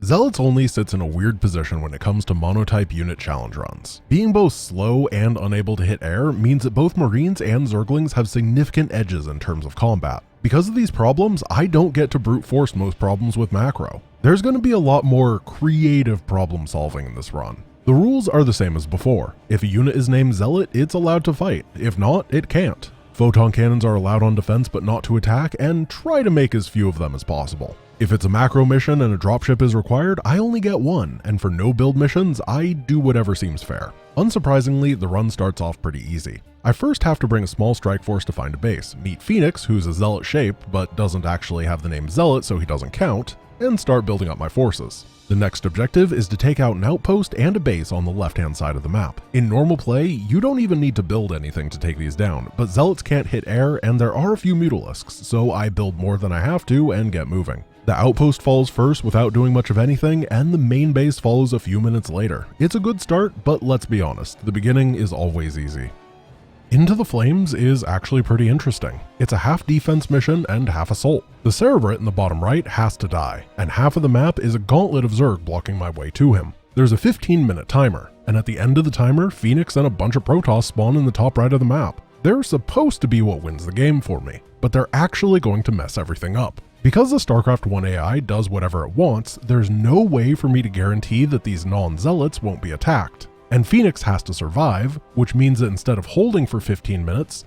Zealots only sits in a weird position when it comes to monotype unit challenge runs. Being both slow and unable to hit air means that both Marines and Zerglings have significant edges in terms of combat. Because of these problems, I don't get to brute force most problems with macro. There's going to be a lot more creative problem solving in this run. The rules are the same as before. If a unit is named Zealot, it's allowed to fight. If not, it can't. Photon cannons are allowed on defense but not to attack, and try to make as few of them as possible. If it's a macro mission and a dropship is required, I only get one, and for no build missions, I do whatever seems fair. Unsurprisingly, the run starts off pretty easy. I first have to bring a small strike force to find a base, meet Phoenix, who's a Zealot shape but doesn't actually have the name Zealot so he doesn't count, and start building up my forces. The next objective is to take out an outpost and a base on the left-hand side of the map. In normal play, you don't even need to build anything to take these down, but Zealots can't hit air and there are a few mutalisks, so I build more than I have to and get moving. The outpost falls first without doing much of anything, and the main base follows a few minutes later. It's a good start, but let's be honest, the beginning is always easy. Into the Flames is actually pretty interesting. It's a half defense mission and half assault. The Cerebrate in the bottom right has to die, and half of the map is a gauntlet of Zerg blocking my way to him. There's a 15-minute timer, and at the end of the timer, Phoenix and a bunch of Protoss spawn in the top right of the map. They're supposed to be what wins the game for me, but they're actually going to mess everything up. Because the StarCraft 1 AI does whatever it wants, there's no way for me to guarantee that these non-Zealots won't be attacked. And Phoenix has to survive, which means that instead of holding for 15 minutes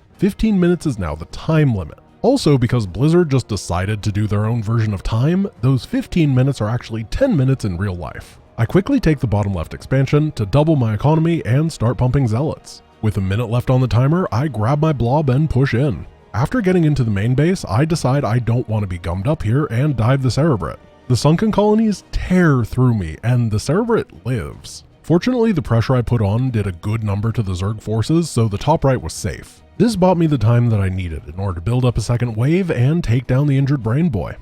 is now the time limit. Also, because Blizzard just decided to do their own version of time, those 15 minutes are actually 10 minutes in real life. I quickly take the bottom left expansion to double my economy and start pumping Zealots. With a minute left on the timer, I grab my blob and push in. After getting into the main base, I decide I don't want to be gummed up here and dive the Cerebrate. The sunken colonies tear through me, and the Cerebrate lives. Fortunately, the pressure I put on did a good number to the Zerg forces, so the top right was safe. This bought me the time that I needed in order to build up a second wave and take down the injured Brain Boy.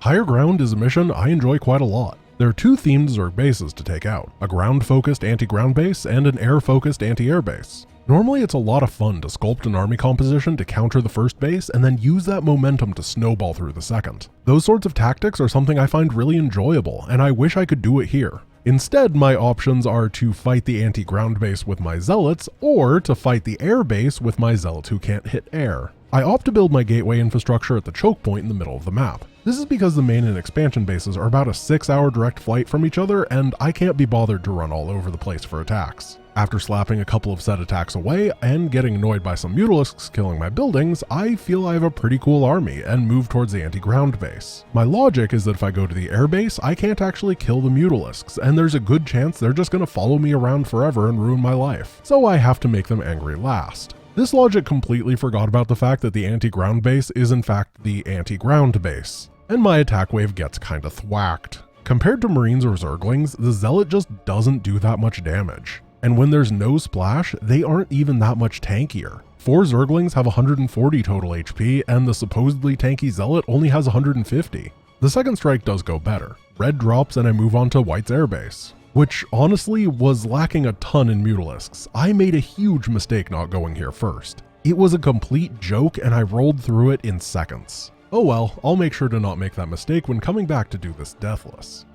Higher Ground is a mission I enjoy quite a lot. There are two themed Zerg bases to take out, a ground-focused anti-ground base and an air-focused anti-air base. Normally it's a lot of fun to sculpt an army composition to counter the first base and then use that momentum to snowball through the second. Those sorts of tactics are something I find really enjoyable, and I wish I could do it here. Instead, my options are to fight the anti-ground base with my Zealots, or to fight the air base with my Zealots who can't hit air. I opt to build my gateway infrastructure at the choke point in the middle of the map. This is because the main and expansion bases are about a 6-hour direct flight from each other, and I can't be bothered to run all over the place for attacks. After slapping a couple of set attacks away and getting annoyed by some mutalisks killing my buildings, I feel I have a pretty cool army and move towards the anti-ground base. My logic is that if I go to the air base, I can't actually kill the mutalisks, and there's a good chance they're just going to follow me around forever and ruin my life, so I have to make them angry last. This logic completely forgot about the fact that the anti-ground base is in fact the anti-ground base, and my attack wave gets kinda thwacked. Compared to Marines or Zerglings, the Zealot just doesn't do that much damage. And when there's no splash, they aren't even that much tankier. 4 Zerglings have 140 total HP, and the supposedly tanky Zealot only has 150. The second strike does go better. Red drops and I move on to White's airbase, which honestly was lacking a ton in mutalisks. I made a huge mistake not going here first. It was a complete joke and I rolled through it in seconds. Oh well, I'll make sure to not make that mistake when coming back to do this deathless.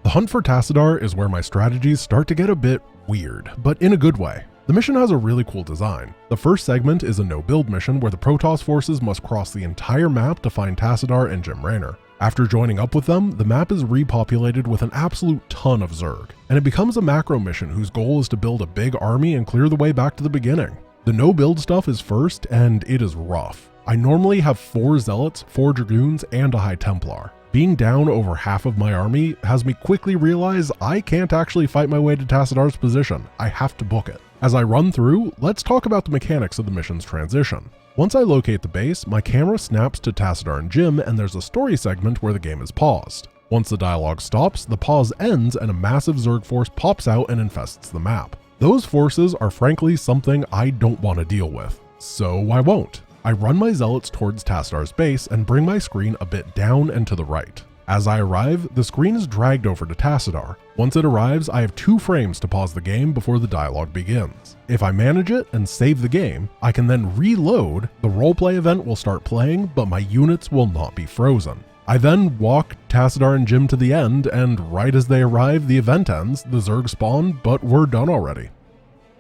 The Hunt for Tassadar is where my strategies start to get a bit weird, but in a good way. The mission has a really cool design. The first segment is a no-build mission where the Protoss forces must cross the entire map to find Tassadar and Jim Raynor. After joining up with them, the map is repopulated with an absolute ton of Zerg, and it becomes a macro mission whose goal is to build a big army and clear the way back to the beginning. The no-build stuff is first, and it is rough. I normally have 4 Zealots, 4 Dragoons, and a High Templar. Being down over half of my army has me quickly realize I can't actually fight my way to Tassadar's position. I have to book it. As I run through, let's talk about the mechanics of the mission's transition. Once I locate the base, my camera snaps to Tassadar and Jim, and there's a story segment where the game is paused. Once the dialogue stops, the pause ends and a massive Zerg force pops out and infests the map. Those forces are frankly something I don't want to deal with, so I won't. I run my Zealots towards Tassadar's base and bring my screen a bit down and to the right. As I arrive, the screen is dragged over to Tassadar. Once it arrives, I have 2 frames to pause the game before the dialogue begins. If I manage it and save the game, I can then reload, the roleplay event will start playing, but my units will not be frozen. I then walk Tassadar and Jim to the end, and right as they arrive, the event ends, the Zerg spawn, but we're done already.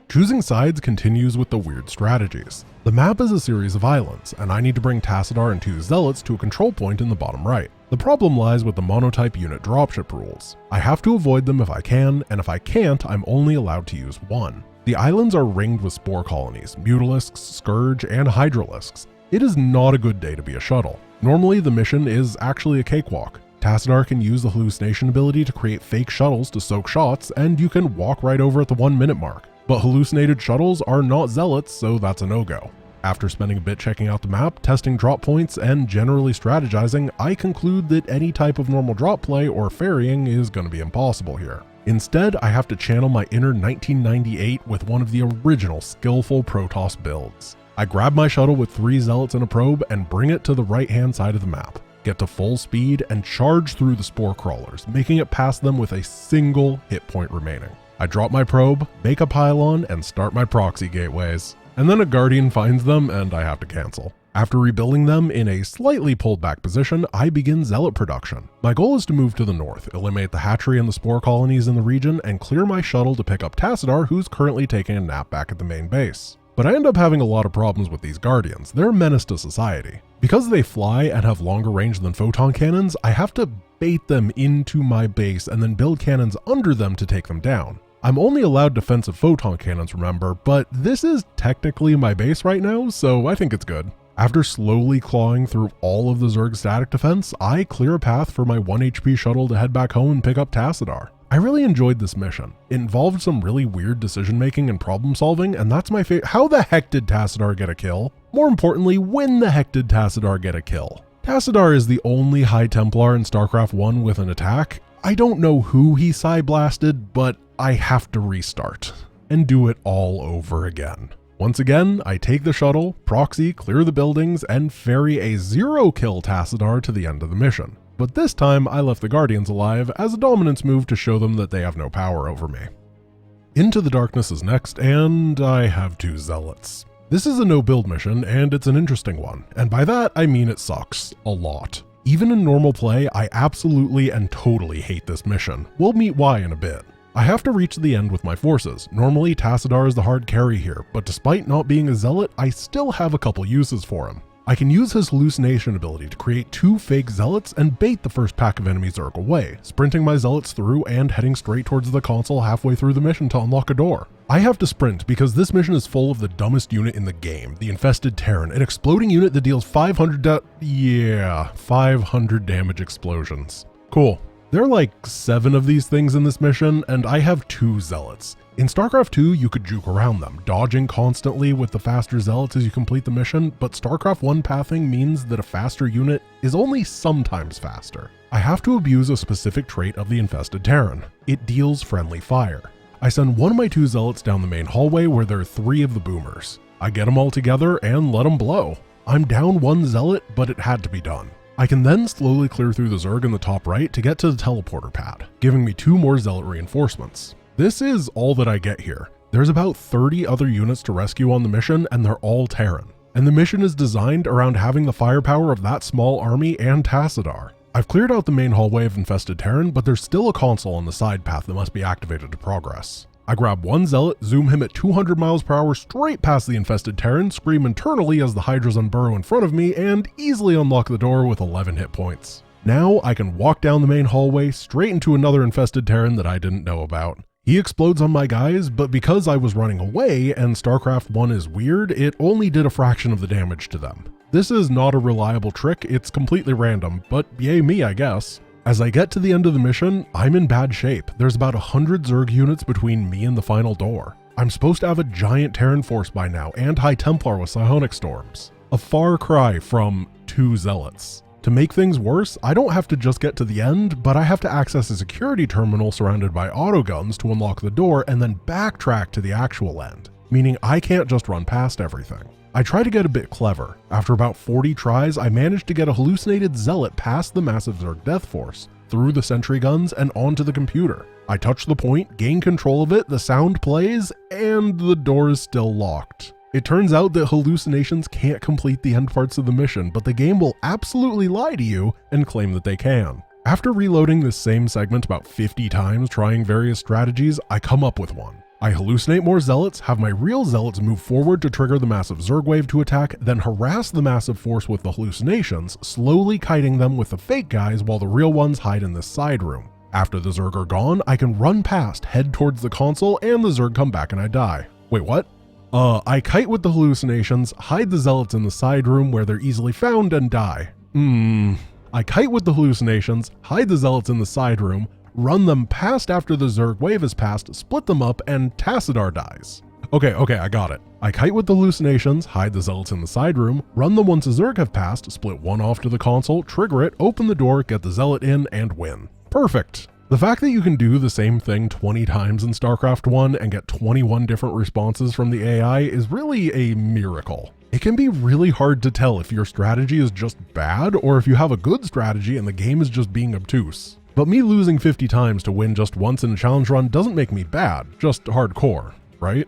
Choosing sides continues with the weird strategies. The map is a series of islands, and I need to bring Tassadar and 2 Zealots to a control point in the bottom right. The problem lies with the monotype unit dropship rules. I have to avoid them if I can, and if I can't, I'm only allowed to use 1. The islands are ringed with spore colonies, mutalisks, scourge, and hydralisks. It is not a good day to be a shuttle. Normally, the mission is actually a cakewalk. Tassadar can use the hallucination ability to create fake shuttles to soak shots, and you can walk right over at the 1-minute mark. But hallucinated shuttles are not Zealots, so that's a no-go. After spending a bit checking out the map, testing drop points, and generally strategizing, I conclude that any type of normal drop play or ferrying is going to be impossible here. Instead, I have to channel my inner 1998 with one of the original skillful Protoss builds. I grab my shuttle with 3 Zealots and a probe and bring it to the right-hand side of the map, get to full speed, and charge through the spore crawlers, making it past them with a single hit point remaining. I drop my probe, make a pylon, and start my proxy gateways. And then a Guardian finds them and I have to cancel. After rebuilding them in a slightly pulled back position, I begin Zealot production. My goal is to move to the north, eliminate the hatchery and the spore colonies in the region, and clear my shuttle to pick up Tassadar, who's currently taking a nap back at the main base. But I end up having a lot of problems with these Guardians. They're a menace to society. Because they fly and have longer range than photon cannons, I have to bait them into my base and then build cannons under them to take them down. I'm only allowed defensive photon cannons, remember, but this is technically my base right now, so I think it's good. After slowly clawing through all of the Zerg static defense, I clear a path for my 1 HP shuttle to head back home and pick up Tassadar. I really enjoyed this mission. It involved some really weird decision making and problem solving, and that's my favorite. How the heck did Tassadar get a kill? More importantly, when the heck did Tassadar get a kill? Tassadar is the only High Templar in StarCraft 1 with an attack. I don't know who he Psy blasted, but I have to restart and do it all over again. Once again, I take the shuttle, proxy, clear the buildings, and ferry a 0-kill Tassadar to the end of the mission. But this time, I left the Guardians alive as a dominance move to show them that they have no power over me. Into the Darkness is next, and I have 2 Zealots. This is a no-build mission, and it's an interesting one, and by that I mean it sucks a lot. Even in normal play, I absolutely and totally hate this mission. We'll meet why in a bit. I have to reach the end with my forces. Normally, Tassadar is the hard carry here, but despite not being a Zealot, I still have a couple uses for him. I can use his hallucination ability to create 2 fake Zealots and bait the first pack of enemy Zerg away, sprinting my Zealots through and heading straight towards the console halfway through the mission to unlock a door. I have to sprint because this mission is full of the dumbest unit in the game, the Infested Terran, an exploding unit that deals 500 damage explosions. Cool. There are like 7 of these things in this mission, and I have 2 Zealots. In StarCraft 2, you could juke around them, dodging constantly with the faster Zealots as you complete the mission, but StarCraft 1 pathing means that a faster unit is only sometimes faster. I have to abuse a specific trait of the Infested Terran. It deals friendly fire. I send one of my 2 Zealots down the main hallway where there are 3 of the boomers. I get them all together and let them blow. I'm down 1 Zealot, but it had to be done. I can then slowly clear through the Zerg in the top right to get to the teleporter pad, giving me 2 more Zealot reinforcements. This is all that I get here. There's about 30 other units to rescue on the mission, and they're all Terran. And the mission is designed around having the firepower of that small army and Tassadar. I've cleared out the main hallway of Infested Terran, but there's still a console on the side path that must be activated to progress. I grab 1 Zealot, zoom him at 200 miles per hour straight past the Infested Terran, scream internally as the Hydras unburrow in front of me, and easily unlock the door with 11 hit points. Now I can walk down the main hallway straight into another Infested Terran that I didn't know about. He explodes on my guys, but because I was running away and StarCraft 1 is weird, it only did a fraction of the damage to them. This is not a reliable trick, it's completely random, but yay me, I guess. As I get to the end of the mission, I'm in bad shape. There's about 100 Zerg units between me and the final door. I'm supposed to have a giant Terran force by now and High Templar with psionic storms. A far cry from 2 Zealots. To make things worse, I don't have to just get to the end, but I have to access a security terminal surrounded by autoguns to unlock the door and then backtrack to the actual end, meaning I can't just run past everything. I try to get a bit clever. After about 40 tries, I managed to get a hallucinated Zealot past the massive Zerg death force, through the sentry guns and onto the computer. I touch the point, gain control of it, the sound plays, and the door is still locked. It turns out that hallucinations can't complete the end parts of the mission, but the game will absolutely lie to you and claim that they can. After reloading this same segment about 50 times trying various strategies, I come up with one. I hallucinate more Zealots, have my real Zealots move forward to trigger the massive Zerg wave to attack, then harass the massive force with the hallucinations, slowly kiting them with the fake guys while the real ones hide in this side room. After the Zerg are gone, I can run past, head towards the console, and the Zerg come back and I die. Wait, what? I kite with the hallucinations, hide the Zealots in the side room where they're easily found, and die. I kite with the hallucinations, hide the Zealots in the side room, run them past after the Zerg wave is passed, split them up, and Tassadar dies. Okay, I got it. I kite with the hallucinations, hide the Zealots in the side room, run them once the Zerg have passed, split one off to the console, trigger it, open the door, get the Zealot in, and win. Perfect. The fact that you can do the same thing 20 times in StarCraft 1 and get 21 different responses from the AI is really a miracle. It can be really hard to tell if your strategy is just bad or if you have a good strategy and the game is just being obtuse. But me losing 50 times to win just once in a challenge run doesn't make me bad, just hardcore, right?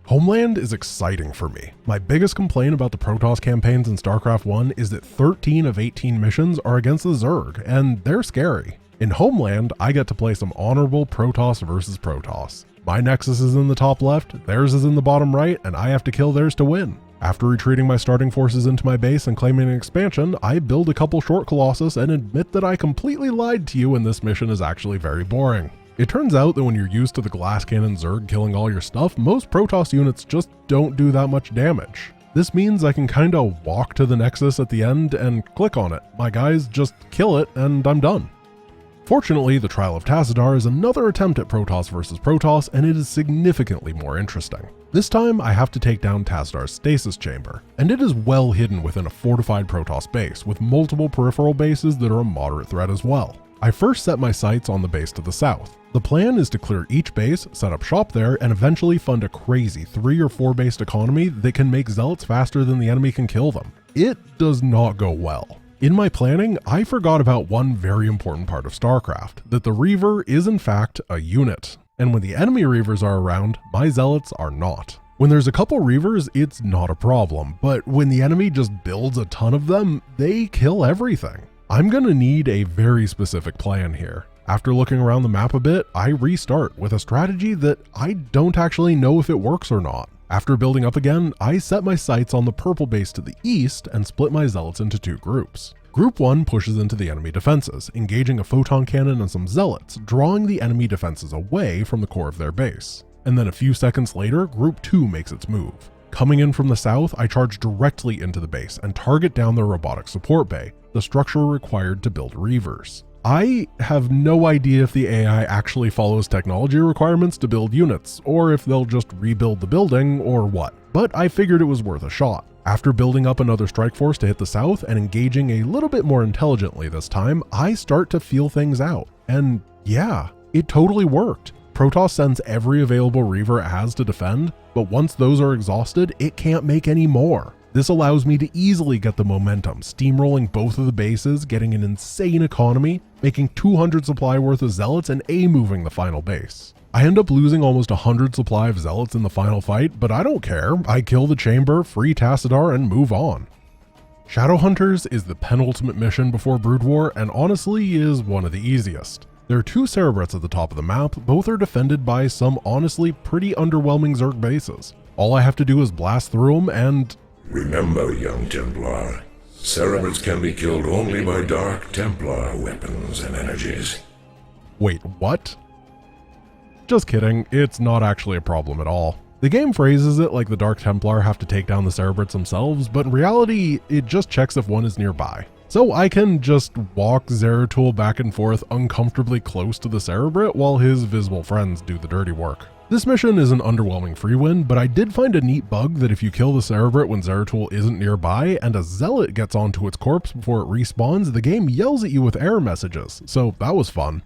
Homeland is exciting for me. My biggest complaint about the Protoss campaigns in StarCraft 1 is that 13 of 18 missions are against the Zerg, and they're scary. In Homeland, I get to play some honorable Protoss versus Protoss. My Nexus is in the top left, theirs is in the bottom right, and I have to kill theirs to win. After retreating my starting forces into my base and claiming an expansion, I build a couple short Colossus and admit that I completely lied to you and this mission is actually very boring. It turns out that when you're used to the glass cannon Zerg killing all your stuff, most Protoss units just don't do that much damage. This means I can kinda walk to the Nexus at the end and click on it. My guys just kill it and I'm done. Fortunately, the Trial of Tassadar is another attempt at Protoss versus Protoss, and it is significantly more interesting. This time, I have to take down Tassadar's stasis chamber, and it is well hidden within a fortified Protoss base, with multiple peripheral bases that are a moderate threat as well. I first set my sights on the base to the south. The plan is to clear each base, set up shop there, and eventually fund a crazy 3 or 4 based economy that can make Zealots faster than the enemy can kill them. It does not go well. In my planning, I forgot about one very important part of StarCraft, that the Reaver is in fact a unit. And when the enemy Reavers are around, my Zealots are not. When there's a couple Reavers, it's not a problem, but when the enemy just builds a ton of them, they kill everything. I'm gonna need a very specific plan here. After looking around the map a bit, I restart with a strategy that I don't actually know if it works or not. After building up again, I set my sights on the purple base to the east and split my Zealots into 2 groups. Group 1 pushes into the enemy defenses, engaging a photon cannon and some Zealots, drawing the enemy defenses away from the core of their base. And then a few seconds later, Group 2 makes its move. Coming in from the south, I charge directly into the base and target down their robotic support bay, the structure required to build Reavers. I have no idea if the AI actually follows technology requirements to build units, or if they'll just rebuild the building, or what, but I figured it was worth a shot. After building up another strike force to hit the south and engaging a little bit more intelligently this time, I start to feel things out. And yeah, it totally worked. Protoss sends every available Reaver it has to defend, but once those are exhausted, it can't make any more. This allows me to easily get the momentum, steamrolling both of the bases, getting an insane economy, making 200 supply worth of Zealots, and moving the final base. I end up losing almost 100 supply of Zealots in the final fight, but I don't care. I kill the chamber, free Tassadar, and move on. Shadowhunters is the penultimate mission before Brood War, and honestly is one of the easiest. There are 2 Cerebrats at the top of the map, both are defended by some honestly pretty underwhelming Zerg bases. All I have to do is blast through them and... Remember, young Templar, Cerebrats can be killed only by Dark Templar weapons and energies. Wait, what? Just kidding, it's not actually a problem at all. The game phrases it like the Dark Templar have to take down the Cerebrats themselves, but in reality, it just checks if one is nearby. So I can just walk Zeratul back and forth uncomfortably close to the Cerebrat while his visible friends do the dirty work. This mission is an underwhelming free win, but I did find a neat bug that if you kill the Cerebrat when Zeratul isn't nearby and a Zealot gets onto its corpse before it respawns, the game yells at you with error messages, so that was fun.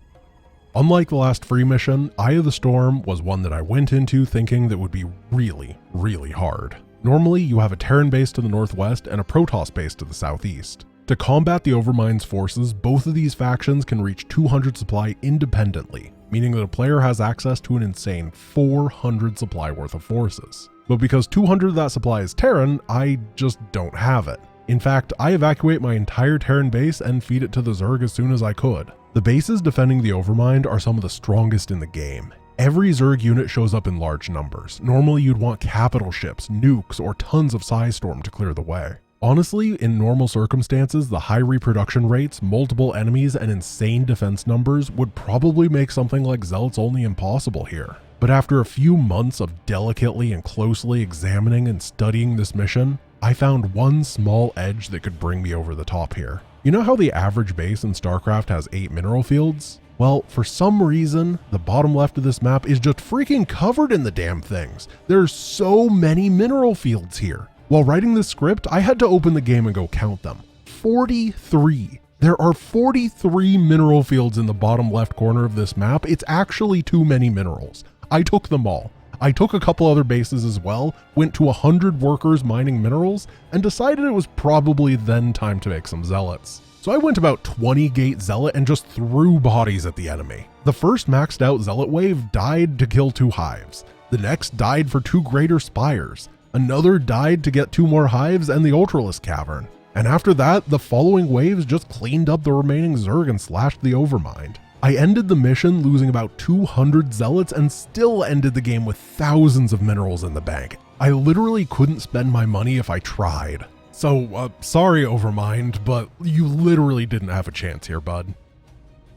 Unlike the last free mission, Eye of the Storm was one that I went into thinking that would be really, really hard. Normally, you have a Terran base to the northwest and a Protoss base to the southeast. To combat the Overmind's forces, both of these factions can reach 200 supply independently. meaning that a player has access to an insane 400 supply worth of forces. But because 200 of that supply is Terran, I just don't have it. In fact, I evacuate my entire Terran base and feed it to the Zerg as soon as I could. The bases defending the Overmind are some of the strongest in the game. Every Zerg unit shows up in large numbers. Normally you'd want capital ships, nukes, or tons of Psystorm to clear the way. Honestly, in normal circumstances, the high reproduction rates, multiple enemies, and insane defense numbers would probably make something like Zealots only impossible here. But after a few months of delicately and closely examining and studying this mission, I found one small edge that could bring me over the top here. You know how the average base in StarCraft has 8 mineral fields? Well, for some reason, the bottom left of this map is just freaking covered in the damn things. There's so many mineral fields here. While writing this script, I had to open the game and go count them. 43. There are 43 mineral fields in the bottom left corner of this map. It's actually too many minerals. I took them all. I took a couple other bases as well, went to 100 workers mining minerals, and decided it was probably then time to make some Zealots. So I went about 20 gate Zealot and just threw bodies at the enemy. The first maxed out Zealot wave died to kill 2 hives. The next died for 2 greater spires. Another died to get 2 more hives and the Ultralisk cavern. And after that, the following waves just cleaned up the remaining Zerg and slashed the Overmind. I ended the mission losing about 200 Zealots and still ended the game with thousands of minerals in the bank. I literally couldn't spend my money if I tried. So, sorry Overmind, but you literally didn't have a chance here, bud.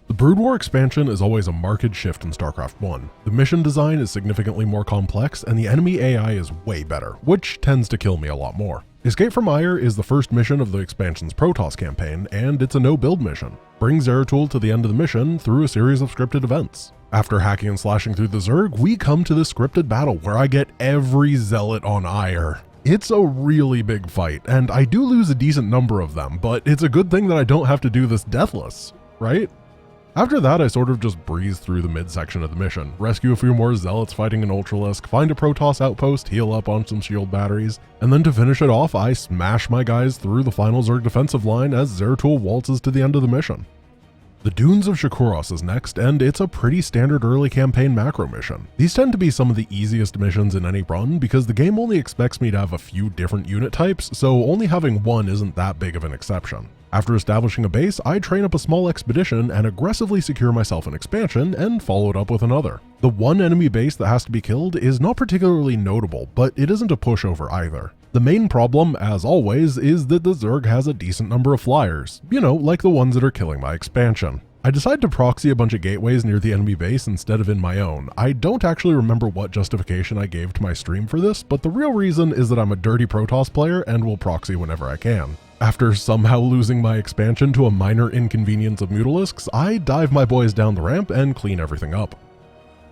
The Brood War expansion is always a marked shift in StarCraft 1. The mission design is significantly more complex and the enemy AI is way better, which tends to kill me a lot more. Escape from Aiur is the first mission of the expansion's Protoss campaign, and it's a no-build mission. Bring Zeratul to the end of the mission through a series of scripted events. After hacking and slashing through the Zerg, we come to this scripted battle where I get every Zealot on Aiur. It's a really big fight, and I do lose a decent number of them, but it's a good thing that I don't have to do this deathless, right? After that, I sort of just breeze through the midsection of the mission, rescue a few more Zealots fighting an Ultralisk, find a Protoss outpost, heal up on some shield batteries, and then to finish it off, I smash my guys through the final Zerg defensive line as Zeratul waltzes to the end of the mission. The Dunes of Shakuras is next, and it's a pretty standard early campaign macro mission. These tend to be some of the easiest missions in any run because the game only expects me to have a few different unit types, so only having one isn't that big of an exception. After establishing a base, I train up a small expedition and aggressively secure myself an expansion and follow it up with another. The one enemy base that has to be killed is not particularly notable, but it isn't a pushover either. The main problem, as always, is that the Zerg has a decent number of flyers, you know, like the ones that are killing my expansion. I decide to proxy a bunch of gateways near the enemy base instead of in my own. I don't actually remember what justification I gave to my stream for this, but the real reason is that I'm a dirty Protoss player and will proxy whenever I can. After somehow losing my expansion to a minor inconvenience of Mutalisks, I dive my boys down the ramp and clean everything up.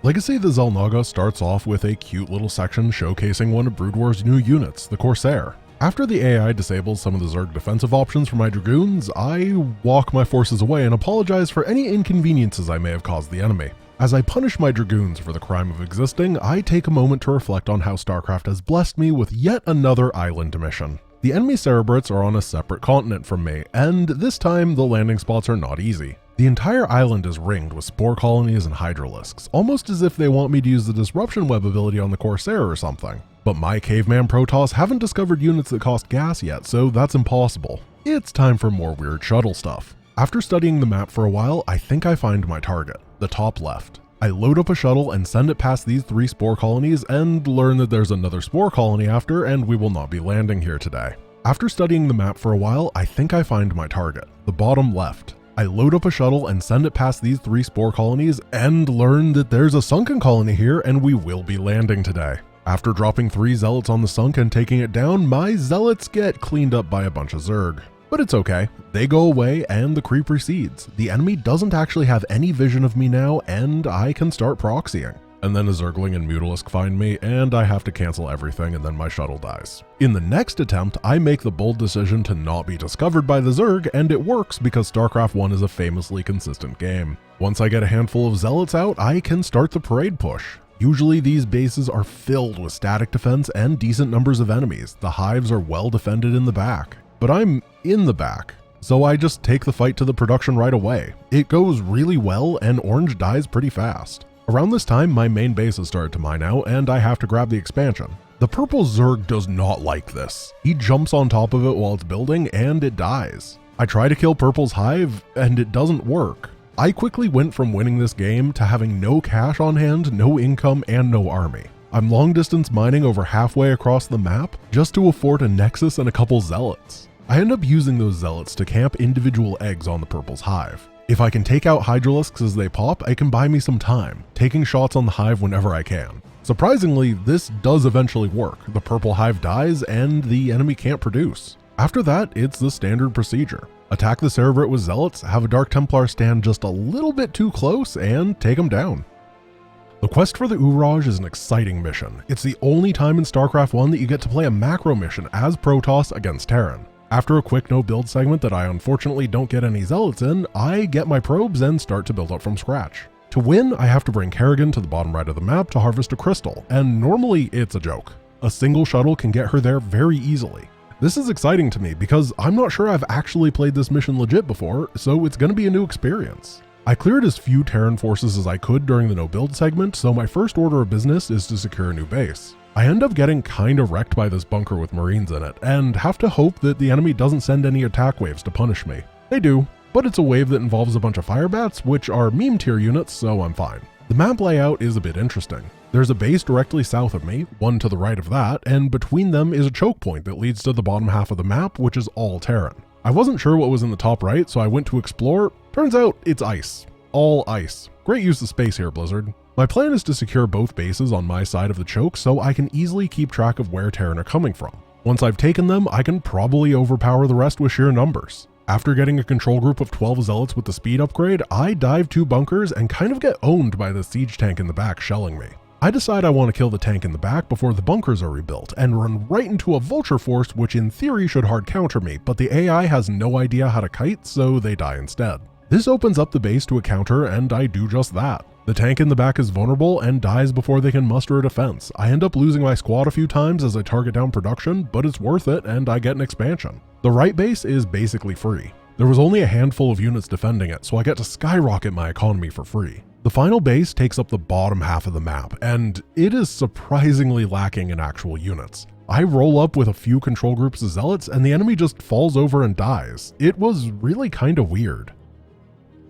Legacy of the Xel'Naga starts off with a cute little section showcasing one of Brood War's new units, the Corsair. After the AI disables some of the Zerg defensive options for my Dragoons, I walk my forces away and apologize for any inconveniences I may have caused the enemy. As I punish my Dragoons for the crime of existing, I take a moment to reflect on how StarCraft has blessed me with yet another island mission. The enemy Cerebrates are on a separate continent from me, and this time the landing spots are not easy. The entire island is ringed with spore colonies and hydralisks, almost as if they want me to use the disruption web ability on the Corsair or something. But my caveman Protoss haven't discovered units that cost gas yet, so that's impossible. It's time for more weird shuttle stuff. After studying the map for a while, I think I find my target, the top left. I load up a shuttle and send it past these 3 spore colonies and learn that there's another spore colony after and we will not be landing here today. After studying the map for a while, I think I find my target, the bottom left. I load up a shuttle and send it past these 3 spore colonies and learn that there's a sunken colony here and we will be landing today. After dropping 3 Zealots on the sunk and taking it down, my Zealots get cleaned up by a bunch of Zerg. But it's okay, they go away and the creep recedes. The enemy doesn't actually have any vision of me now and I can start proxying. And then a Zergling and Mutalisk find me and I have to cancel everything and then my shuttle dies. In the next attempt, I make the bold decision to not be discovered by the Zerg and it works because StarCraft 1 is a famously consistent game. Once I get a handful of Zealots out, I can start the parade push. Usually these bases are filled with static defense and decent numbers of enemies. The hives are well defended in the back. But I'm in the back. so I just take the fight to the production right away. It goes really well and orange dies pretty fast. Around this time, my main base has started to mine out and I have to grab the expansion. The purple Zerg does not like this. He jumps on top of it while it's building and it dies. I try to kill purple's hive and it doesn't work. I quickly went from winning this game to having no cash on hand, no income, and no army. I'm long distance mining over halfway across the map just to afford a nexus and a couple zealots. I end up using those zealots to camp individual eggs on the purple's hive. If I can take out hydralisks as they pop, it can buy me some time, taking shots on the hive whenever I can. Surprisingly, this does eventually work. The purple hive dies and the enemy can't produce. After that, it's the standard procedure. Attack the Cerebrate with zealots, have a Dark Templar stand just a little bit too close, and take them down. The quest for the Uraj is an exciting mission. It's the only time in StarCraft 1 that you get to play a macro mission as Protoss against Terran. After a quick no-build segment that I unfortunately don't get any zealots in, I get my probes and start to build up from scratch. To win, I have to bring Kerrigan to the bottom right of the map to harvest a crystal, and normally it's a joke. A single shuttle can get her there very easily. This is exciting to me because I'm not sure I've actually played this mission legit before, so it's going to be a new experience. I cleared as few Terran forces as I could during the no-build segment, so my first order of business is to secure a new base. I end up getting kinda wrecked by this bunker with Marines in it, and have to hope that the enemy doesn't send any attack waves to punish me. They do, but it's a wave that involves a bunch of firebats, which are meme tier units, so I'm fine. The map layout is a bit interesting. There's a base directly south of me, one to the right of that, and between them is a choke point that leads to the bottom half of the map, which is all Terran. I wasn't sure what was in the top right, so I went to explore. Turns out it's ice. All ice. Great use of space here, Blizzard. My plan is to secure both bases on my side of the choke so I can easily keep track of where Terran are coming from. Once I've taken them, I can probably overpower the rest with sheer numbers. After getting a control group of 12 zealots with the speed upgrade, I dive 2 bunkers and kind of get owned by the siege tank in the back shelling me. I decide I want to kill the tank in the back before the bunkers are rebuilt and run right into a vulture force which in theory should hard counter me, but the AI has no idea how to kite, so they die instead. This opens up the base to a counter and I do just that. The tank in the back is vulnerable and dies before they can muster a defense. I end up losing my squad a few times as I target down production, but it's worth it and I get an expansion. The right base is basically free. There was only a handful of units defending it, so I get to skyrocket my economy for free. The final base takes up the bottom half of the map, and it is surprisingly lacking in actual units. I roll up with a few control groups of zealots and the enemy just falls over and dies. It was really kinda weird.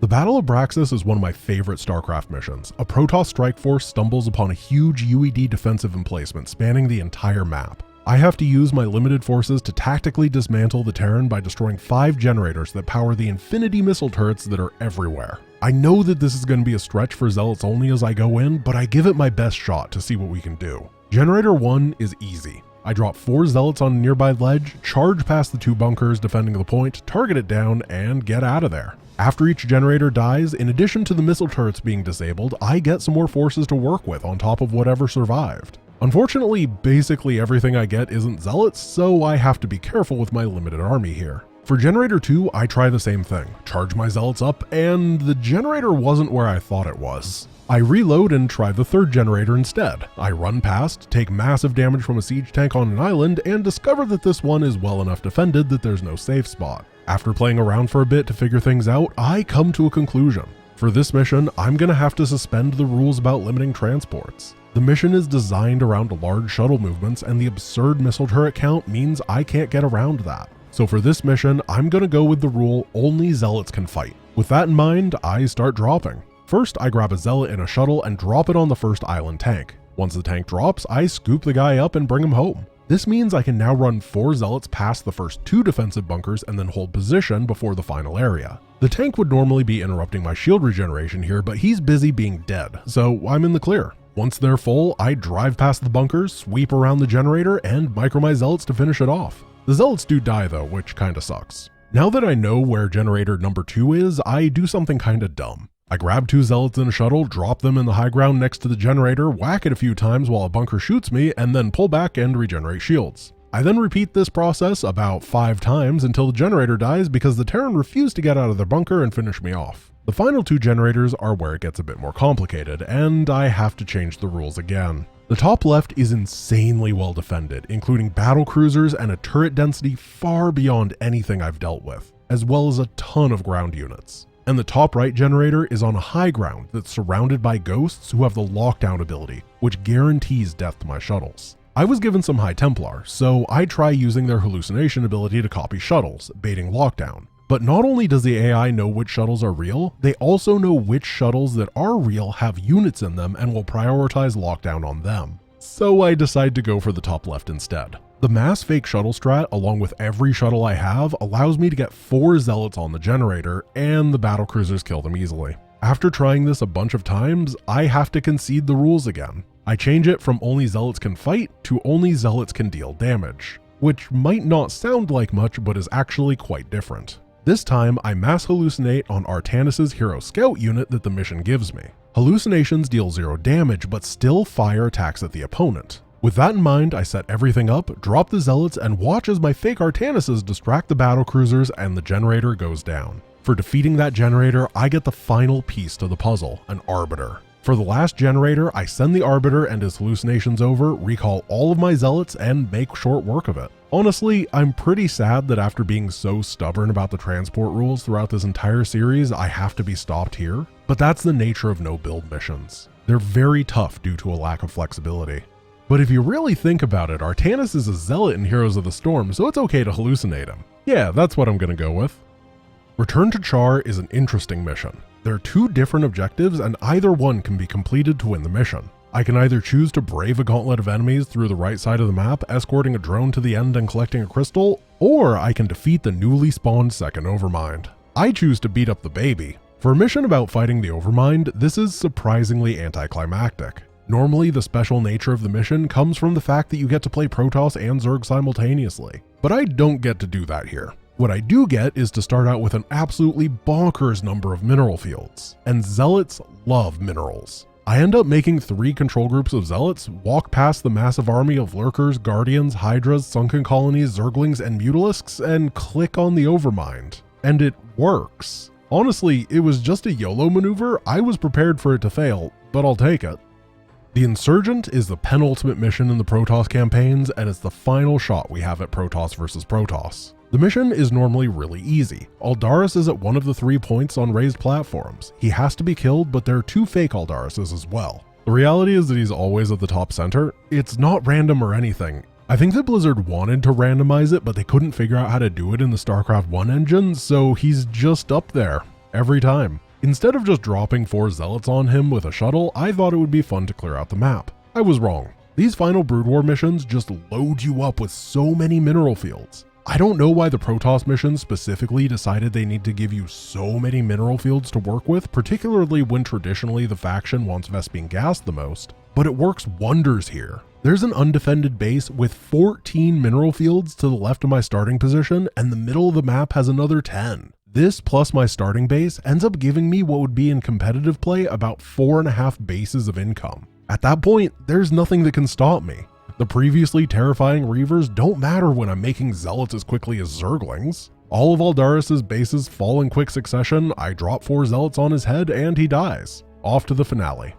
The Battle of Braxis is one of my favorite StarCraft missions. A Protoss strike force stumbles upon a huge UED defensive emplacement spanning the entire map. I have to use my limited forces to tactically dismantle the Terran by destroying 5 generators that power the infinity missile turrets that are everywhere. I know that this is going to be a stretch for Zealots only as I go in, but I give it my best shot to see what we can do. Generator 1 is easy. I drop 4 Zealots on a nearby ledge, charge past the 2 bunkers defending the point, target it down, and get out of there. After each generator dies, in addition to the missile turrets being disabled, I get some more forces to work with on top of whatever survived. Unfortunately, basically everything I get isn't Zealots, so I have to be careful with my limited army here. For Generator 2, I try the same thing, charge my Zealots up, and the generator wasn't where I thought it was. I reload and try the 3rd generator instead. I run past, take massive damage from a siege tank on an island, and discover that this one is well enough defended that there's no safe spot. After playing around for a bit to figure things out, I come to a conclusion. For this mission, I'm gonna have to suspend the rules about limiting transports. The mission is designed around large shuttle movements, and the absurd missile turret count means I can't get around that. So for this mission, I'm gonna go with the rule only Zealots can fight. With that in mind, I start dropping. First, I grab a Zealot in a shuttle and drop it on the first island tank. Once the tank drops, I scoop the guy up and bring him home. This means I can now run 4 Zealots past the first 2 defensive bunkers and then hold position before the final area. The tank would normally be interrupting my shield regeneration here, but he's busy being dead, so I'm in the clear. Once they're full, I drive past the bunkers, sweep around the generator, and micro my Zealots to finish it off. The Zealots do die though, which kinda sucks. Now that I know where generator number 2 is, I do something kinda dumb. I grab 2 Zealots in a shuttle, drop them in the high ground next to the generator, whack it a few times while a bunker shoots me, and then pull back and regenerate shields. I then repeat this process about 5 times until the generator dies because the Terran refused to get out of their bunker and finish me off. The final 2 generators are where it gets a bit more complicated, and I have to change the rules again. The top left is insanely well defended, including battle cruisers and a turret density far beyond anything I've dealt with. as well as a ton of ground units. And the top right generator is on a high ground that's surrounded by ghosts who have the lockdown ability, which guarantees death to my shuttles. I was given some High Templar, so I try using their hallucination ability to copy shuttles, baiting lockdown. But not only does the AI know which shuttles are real, they also know which shuttles that are real have units in them and will prioritize lockdown on them. So I decide to go for the top left instead. The mass fake shuttle strat, along with every shuttle I have, allows me to get 4 Zealots on the generator, and the battlecruisers kill them easily. After trying this a bunch of times, I have to concede the rules again. I change it from only Zealots can fight to only Zealots can deal damage, which might not sound like much but is actually quite different. This time, I mass hallucinate on Artanis' hero scout unit that the mission gives me. Hallucinations deal 0 damage but still fire attacks at the opponent. With that in mind, I set everything up, drop the Zealots, and watch as my fake Artanises distract the battlecruisers and the generator goes down. For defeating that generator, I get the final piece to the puzzle, an Arbiter. For the last generator, I send the Arbiter and his hallucinations over, recall all of my Zealots, and make short work of it. Honestly, I'm pretty sad that after being so stubborn about the transport rules throughout this entire series, I have to be stopped here. But that's the nature of no-build missions. They're very tough due to a lack of flexibility. But if you really think about it, Artanis is a Zealot in Heroes of the Storm, so it's okay to hallucinate him. Yeah, that's what I'm gonna go with. Return to Char is an interesting mission. There are 2 different objectives and either one can be completed to win the mission. I can either choose to brave a gauntlet of enemies through the right side of the map, escorting a drone to the end and collecting a crystal, or I can defeat the newly spawned second Overmind. I choose to beat up the baby. For a mission about fighting the Overmind, this is surprisingly anticlimactic. Normally, the special nature of the mission comes from the fact that you get to play Protoss and Zerg simultaneously, but I don't get to do that here. What I do get is to start out with an absolutely bonkers number of mineral fields, and Zealots love minerals. I end up making 3 control groups of Zealots, walk past the massive army of Lurkers, Guardians, Hydras, Sunken Colonies, Zerglings, and Mutalisks, and click on the Overmind. And it works. Honestly, it was just a YOLO maneuver. I was prepared for it to fail, but I'll take it. The Insurgent is the penultimate mission in the Protoss campaigns, and it's the final shot we have at Protoss vs Protoss. The mission is normally really easy. Aldaris is at one of the 3 points on raised platforms. He has to be killed, but there are 2 fake Aldarises as well. The reality is that he's always at the top center. It's not random or anything. I think that Blizzard wanted to randomize it, but they couldn't figure out how to do it in the StarCraft 1 engine, so he's just up there every time. Instead of just dropping 4 Zealots on him with a shuttle, I thought it would be fun to clear out the map. I was wrong. These final Brood War missions just load you up with so many mineral fields. I don't know why the Protoss missions specifically decided they need to give you so many mineral fields to work with, particularly when traditionally the faction wants Vespene gas the most, but it works wonders here. There's an undefended base with 14 mineral fields to the left of my starting position, and the middle of the map has another 10. This plus my starting base ends up giving me what would be in competitive play about 4.5 bases of income. At that point, there's nothing that can stop me. The previously terrifying Reavers don't matter when I'm making Zealots as quickly as Zerglings. All of Aldaris' bases fall in quick succession, I drop 4 Zealots on his head, and he dies. Off to the finale.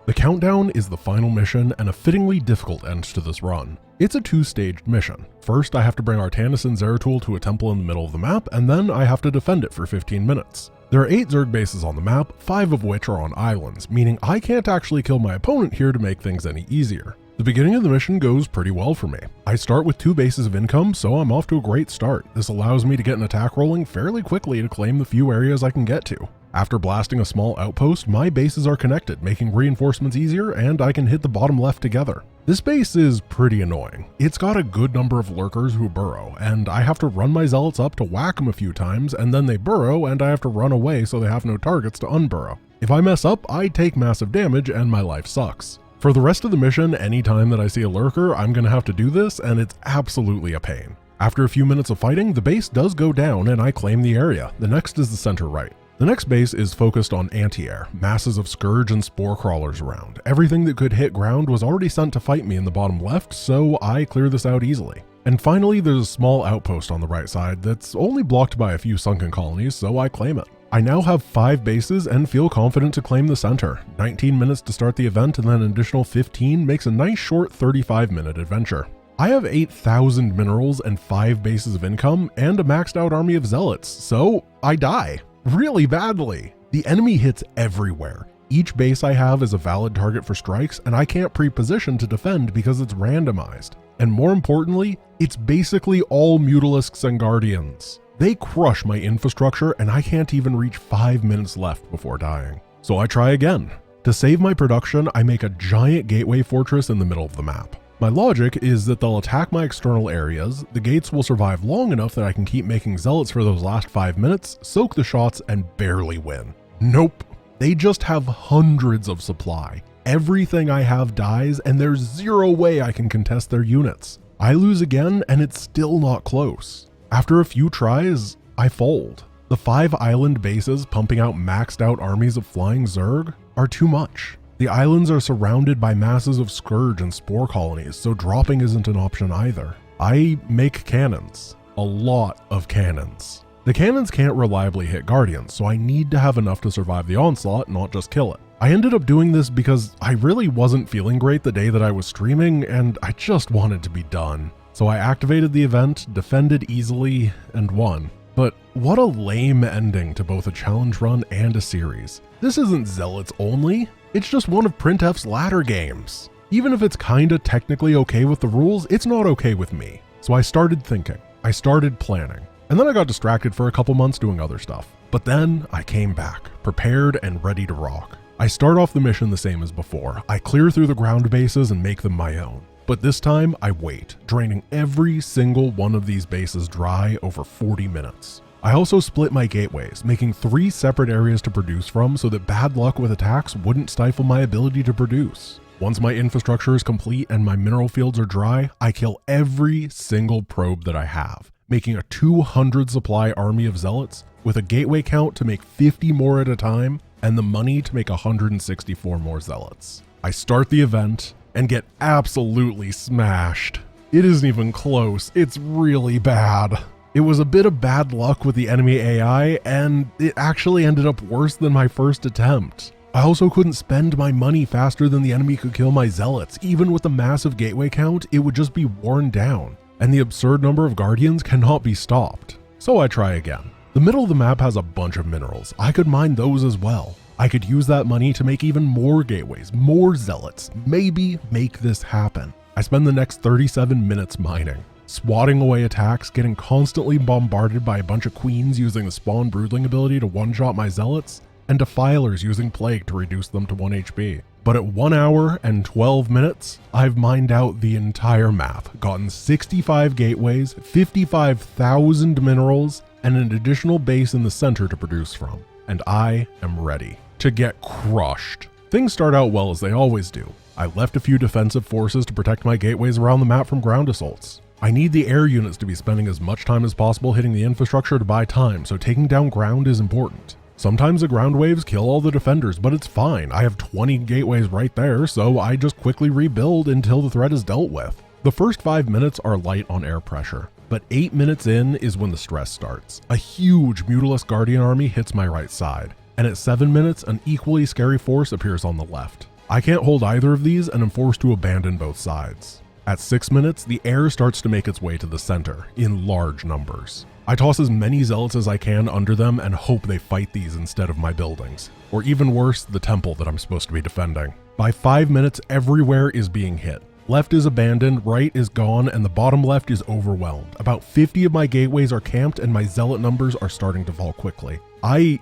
The Countdown is the final mission and a fittingly difficult end to this run. It's a 2-staged mission. First, I have to bring Artanis and Zeratul to a temple in the middle of the map, and then I have to defend it for 15 minutes. There are 8 Zerg bases on the map, 5 of which are on islands, meaning I can't actually kill my opponent here to make things any easier. The beginning of the mission goes pretty well for me. I start with 2 bases of income, so I'm off to a great start. This allows me to get an attack rolling fairly quickly to claim the few areas I can get to. After blasting a small outpost, my bases are connected, making reinforcements easier, and I can hit the bottom left together. This base is pretty annoying. It's got a good number of Lurkers who burrow, and I have to run my Zealots up to whack them a few times, and then they burrow, and I have to run away so they have no targets to unburrow. If I mess up, I take massive damage, and my life sucks. For the rest of the mission, anytime that I see a Lurker, I'm going to have to do this, and it's absolutely a pain. After a few minutes of fighting, the base does go down, and I claim the area. The next is the center right. The next base is focused on anti-air, masses of Scourge and Spore Crawlers around. Everything that could hit ground was already sent to fight me in the bottom left, so I clear this out easily. And finally, there's a small outpost on the right side that's only blocked by a few Sunken Colonies, so I claim it. I now have 5 bases and feel confident to claim the center. 19 minutes to start the event and then an additional 15 makes a nice short 35-minute adventure. I have 8,000 minerals and 5 bases of income and a maxed out army of zealots, so I die. Really badly. The enemy hits everywhere. Each base I have is a valid target for strikes, and I can't pre-position to defend because it's randomized. And more importantly, it's basically all Mutalisks and Guardians. They crush my infrastructure, and I can't even reach 5 minutes left before dying. So I try again. To save my production, I make a giant gateway fortress in the middle of the map. My logic is that they'll attack my external areas, the gates will survive long enough that I can keep making zealots for those last 5 minutes, soak the shots, and barely win. Nope. They just have hundreds of supply. Everything I have dies, and there's zero way I can contest their units. I lose again, and it's still not close. After a few tries, I fold. The 5 island bases pumping out maxed out armies of flying Zerg are too much. The islands are surrounded by masses of Scourge and Spore colonies, so dropping isn't an option either. I make cannons. A lot of cannons. The cannons can't reliably hit Guardians, so I need to have enough to survive the onslaught, not just kill it. I ended up doing this because I really wasn't feeling great the day that I was streaming, and I just wanted to be done. So I activated the event, defended easily, and won. But what a lame ending to both a challenge run and a series. This isn't Zealots only, it's just one of Printf's ladder games. Even if it's kinda technically okay with the rules, it's not okay with me. So I started thinking, I started planning, and then I got distracted for a couple months doing other stuff. But then I came back, prepared and ready to rock. I start off the mission the same as before. I clear through the ground bases and make them my own. But this time I wait, draining every single one of these bases dry over 40 minutes. I also split my gateways, making 3 separate areas to produce from so that bad luck with attacks wouldn't stifle my ability to produce. Once my infrastructure is complete and my mineral fields are dry, I kill every single probe that I have, making a 200 supply army of zealots with a gateway count to make 50 more at a time and the money to make 164 more zealots. I start the event and get absolutely smashed. It isn't even close, it's really bad. It was a bit of bad luck with the enemy AI, and it actually ended up worse than my first attempt. I also couldn't spend my money faster than the enemy could kill my zealots. Even with the massive gateway count, it would just be worn down, and the absurd number of guardians cannot be stopped. So I try again. The middle of the map has a bunch of minerals. I could mine those as well. I could use that money to make even more gateways, more zealots, maybe make this happen. I spend the next 37 minutes mining, swatting away attacks, getting constantly bombarded by a bunch of queens using the Spawn Broodling ability to one-shot my zealots, and defilers using Plague to reduce them to 1 HP. But at 1 hour and 12 minutes, I've mined out the entire map, gotten 65 gateways, 55,000 minerals, and an additional base in the center to produce from. And I am ready to get crushed. Things start out well as they always do. I left a few defensive forces to protect my gateways around the map from ground assaults. I need the air units to be spending as much time as possible hitting the infrastructure to buy time, so taking down ground is important. Sometimes the ground waves kill all the defenders, but it's fine. I have 20 gateways right there, so I just quickly rebuild until the threat is dealt with. The first 5 minutes are light on air pressure, but 8 minutes in is when the stress starts. A huge Mutalisk Guardian army hits my right side, and at 7 minutes, an equally scary force appears on the left. I can't hold either of these and am forced to abandon both sides. At 6 minutes, the air starts to make its way to the center, in large numbers. I toss as many zealots as I can under them and hope they fight these instead of my buildings. Or even worse, the temple that I'm supposed to be defending. By 5 minutes, everywhere is being hit. Left is abandoned, right is gone, and the bottom left is overwhelmed. About 50 of my gateways are camped and my zealot numbers are starting to fall quickly. I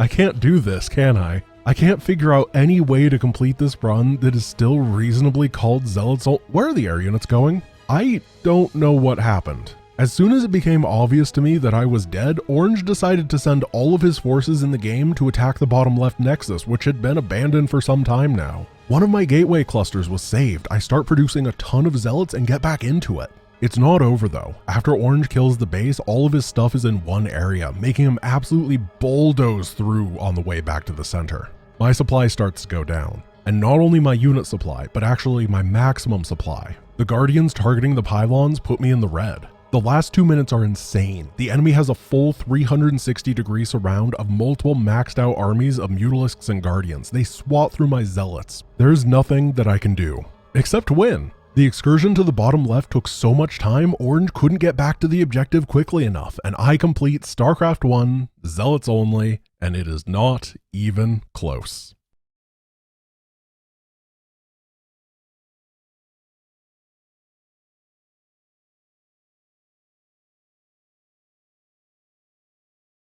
can't do this, can I? I can't figure out any way to complete this run that is still reasonably called Zealots. Where are the air units going? I don't know what happened. As soon as it became obvious to me that I was dead, Orange decided to send all of his forces in the game to attack the bottom left nexus, which had been abandoned for some time now. One of my gateway clusters was saved. I start producing a ton of zealots and get back into it. It's not over though. After Orange kills the base, all of his stuff is in one area, making him absolutely bulldoze through on the way back to the center. My supply starts to go down, and not only my unit supply, but actually my maximum supply. The Guardians targeting the pylons put me in the red. The last 2 minutes are insane. The enemy has a full 360-degree surround of multiple maxed out armies of Mutalisks and Guardians. They swat through my zealots. There's nothing that I can do, except win. The excursion to the bottom left took so much time, Orange couldn't get back to the objective quickly enough, and I complete StarCraft 1, Zealots only, and it is not even close.